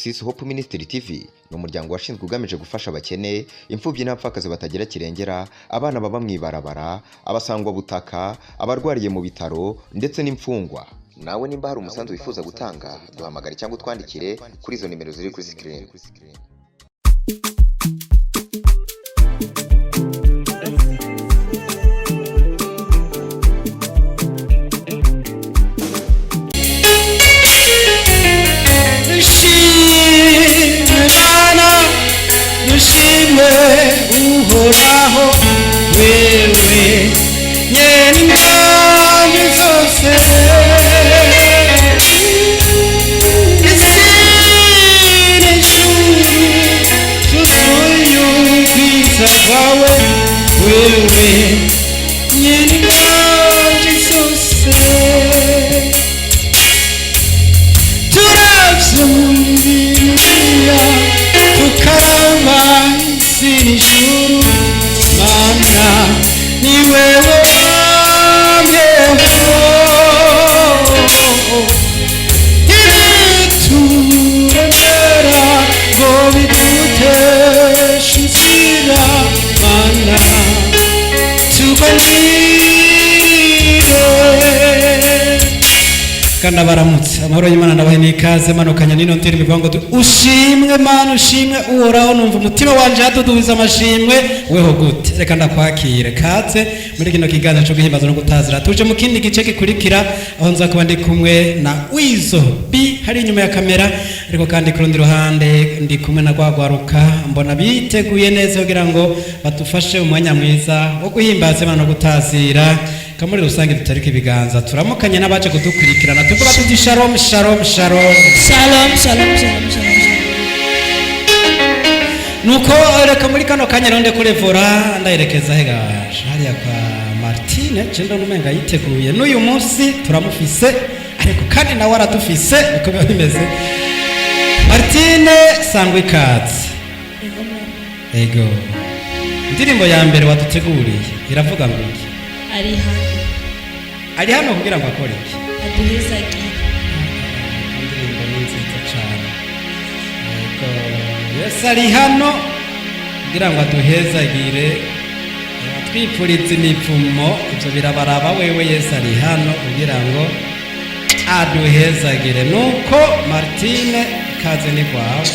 Genesis Hope Ministry TV ni umuryango washinzwe ugamije gufasha abakene, imfubyi n'abapfakazi batagira kirengera, abana baba mwibarabara, abasangwa butaka, abarwariye mu bitaro ndetse n'imfungwa. Nawe nimba hari umusanzu wifuza gutanga, duhamagare cyangwa twandikire kuri izo nimero ziri kuri screen. Uhoraho wewe nyen'ingabo zose isi n'ijuru zuzuye ubwiza bwawe wewe nyen'ingabo zose turavye muri Bibiliya tukaraba n'ijuru mana ni wewe wamyeho ibituremera ngo biduteshe inzira mana tuganire kandi abaramutse amahoro y'Imana nabahe n'ikaze manukanya nino ntiri bivuga ngo ushimwe mana ushimwe uhoraho numva umutima wanje hadudubiza amashimwe weho gute reka ndakwakire kaze muri kino kiganza cyo guhimbaza no gutazira tuje mu kindi gice gikurikira aho nza kuba ndi kumwe na Wizo B hari inyuma ya kamera ariko kandi ku rundi ruhande ndi kumwe na Gwagwaruka mbona biteguye neza kugira ngo batufashe umwanya mwiza wo guhimbaza Imana no gutazira kamuri rusange tutarika ibiganza turamukanye n'abaje kudukurikirana tuvuga tuti shalom shalom shalom shalom shalom shalom shalom nuko reka muri kano kanya ronde kurevora ndayerekeza hegaje hariya kwa Martine cendo numenga yiteguye n'uyu munsi turamufise ariko kandi nawe aradufise uko biba bimeze Martine sangwe ikaze ego indirimbo ya mbere waduteguriye iravuga ngo iki ari hano kugira ngo akore iki aduhezagiye indirimbo ni nziza cyane yego Yesu ari hano kugira ngo aduhezagire twipfurize imipfumo ibyo birabaraba wewe Yesu ari hano kugira ngo aduhezagire nuko Martine kaze ni kwawe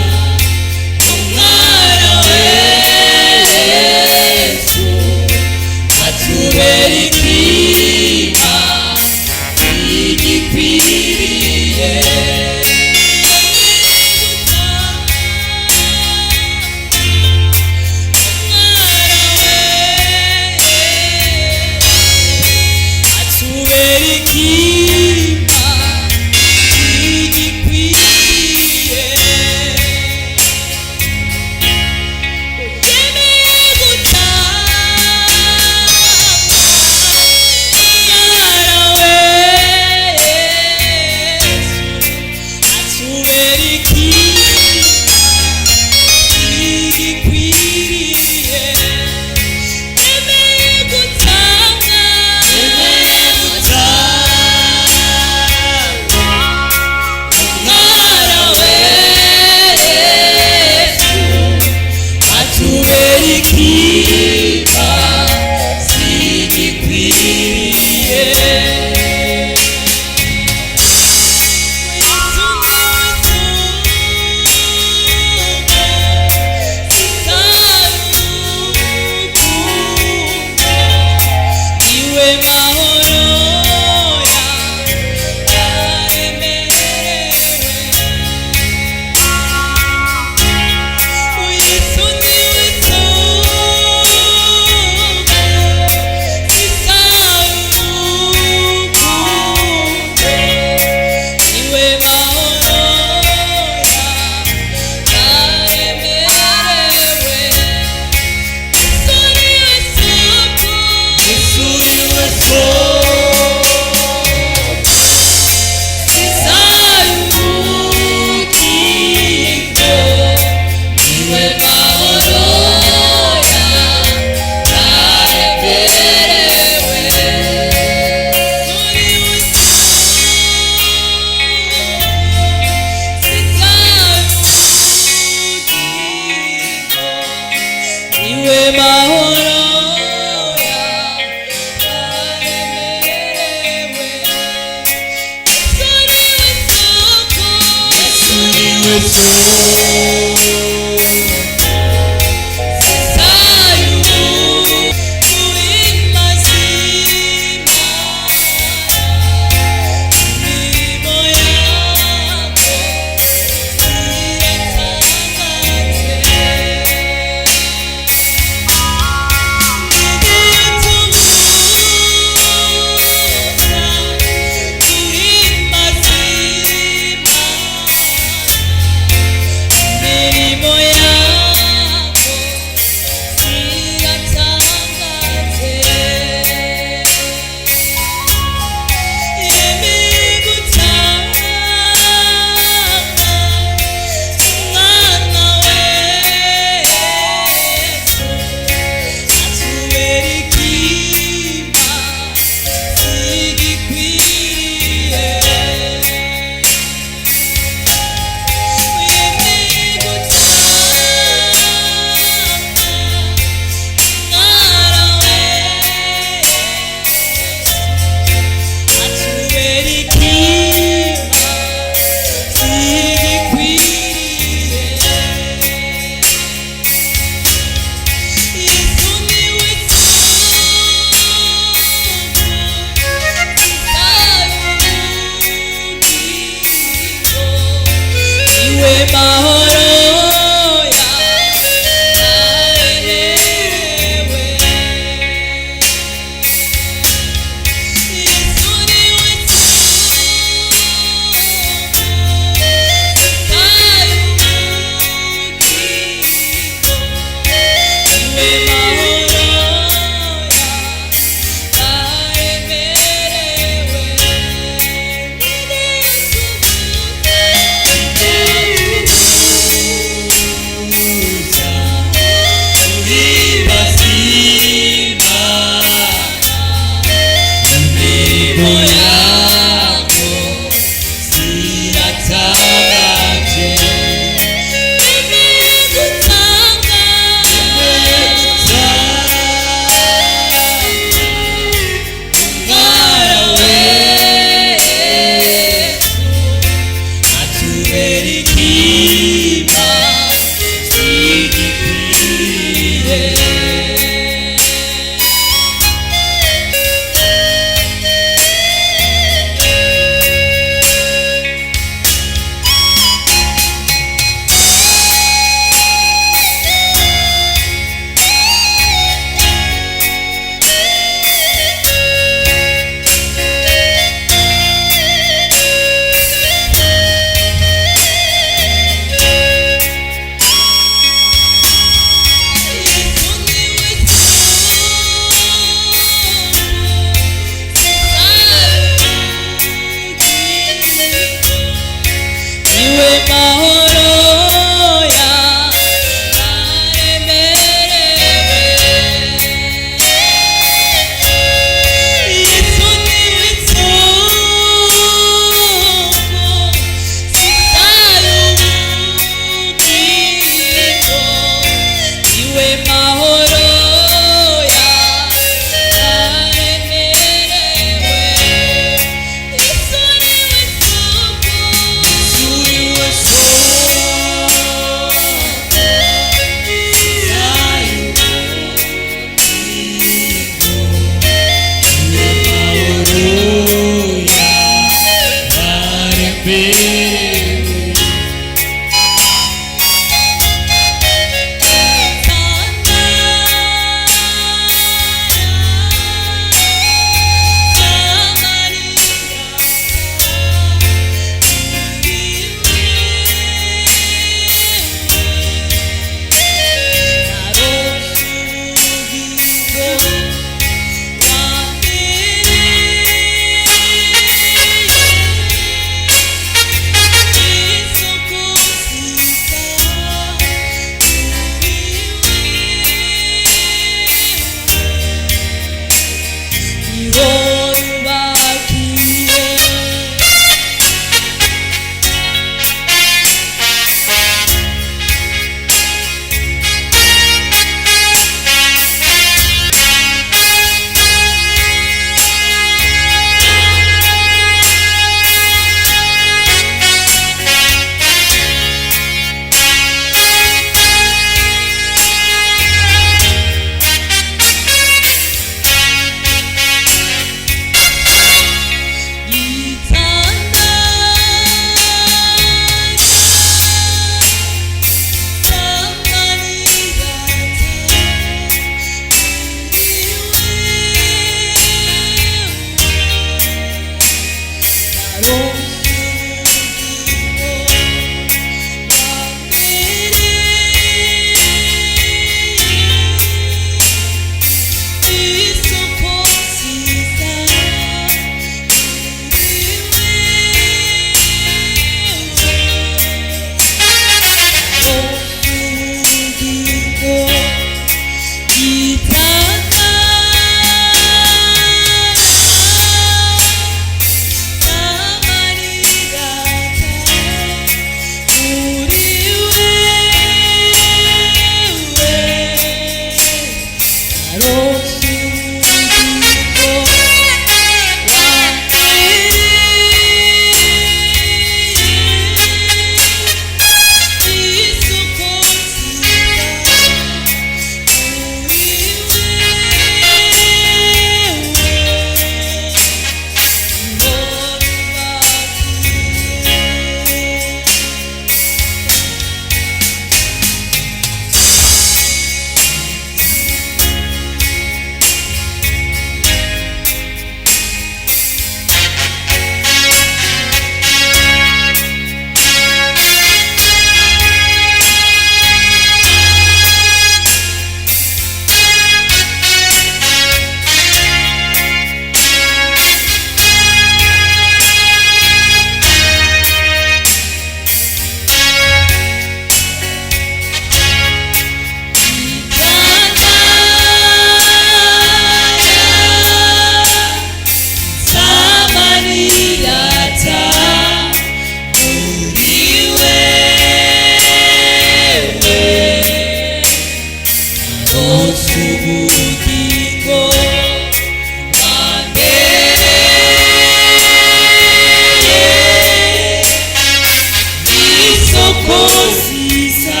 nziza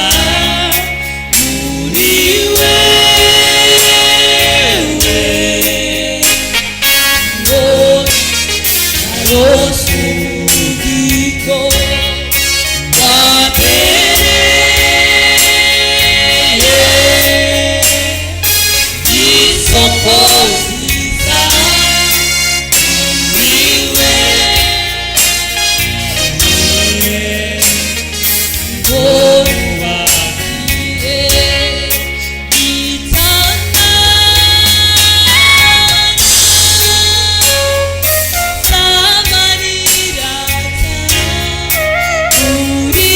muri wewe ngo narose ubugingo bwa mbere isoko nziza muri wewe ngo nubakire itanga samarira muri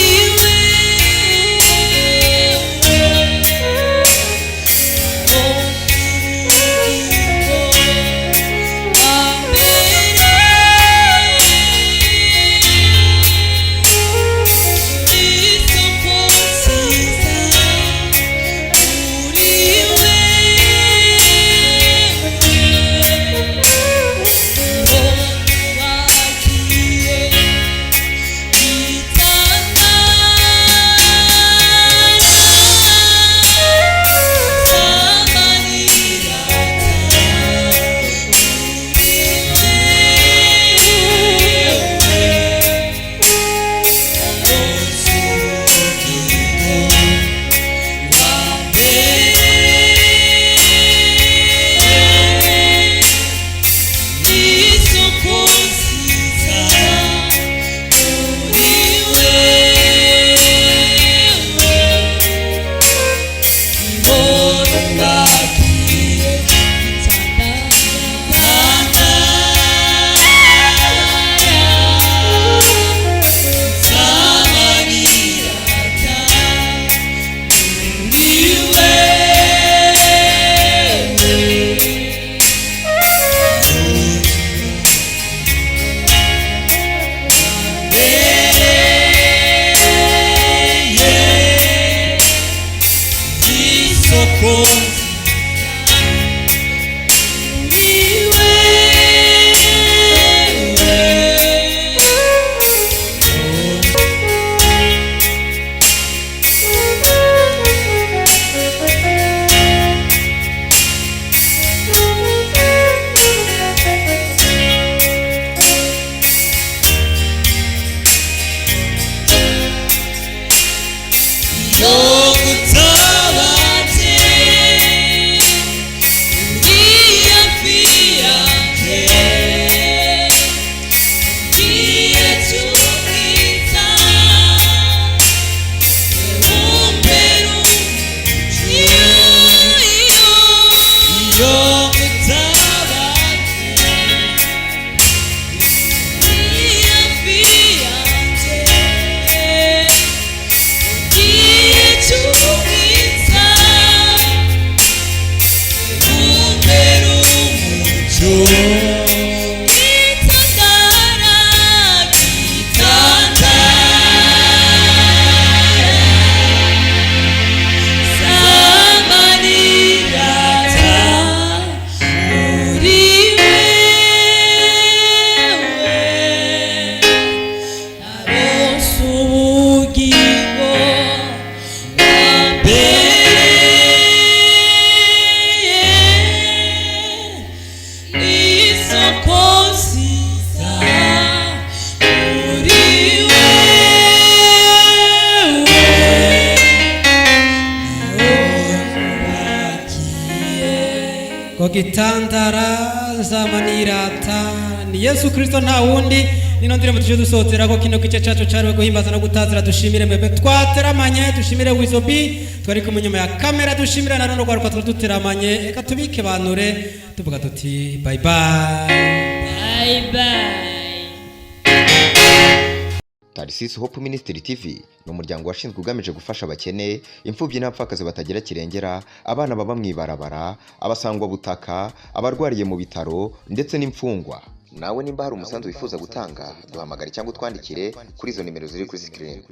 gitandara zamanirata ni Yesu Kristo nta wundi nino ndirimbo tuje dusotera ko kino gice cyacu cyariwe guhimbaza no gutazira dushimire mwebwe twateramanye dushimire Wizobi twari ku munyuma ya kamera dushimire na none rwaruka duteramanye eka tubike banure tuvuga tuti bye bye bye bye. Tarisisi Hope Ministry TV ni umuryango washinzwe ugamije gufasha abakene, imfubyi n'abapfakazi batagira kirengera, abana baba mwibarabara, abasangwa butaka, abarwariye mu bitaro ndetse n'imfungwa. Nawe nimba hari umusanzu wifuza gutanga, duhamagare cyangwa twandikire kuri izo nimero ziri kuri screen.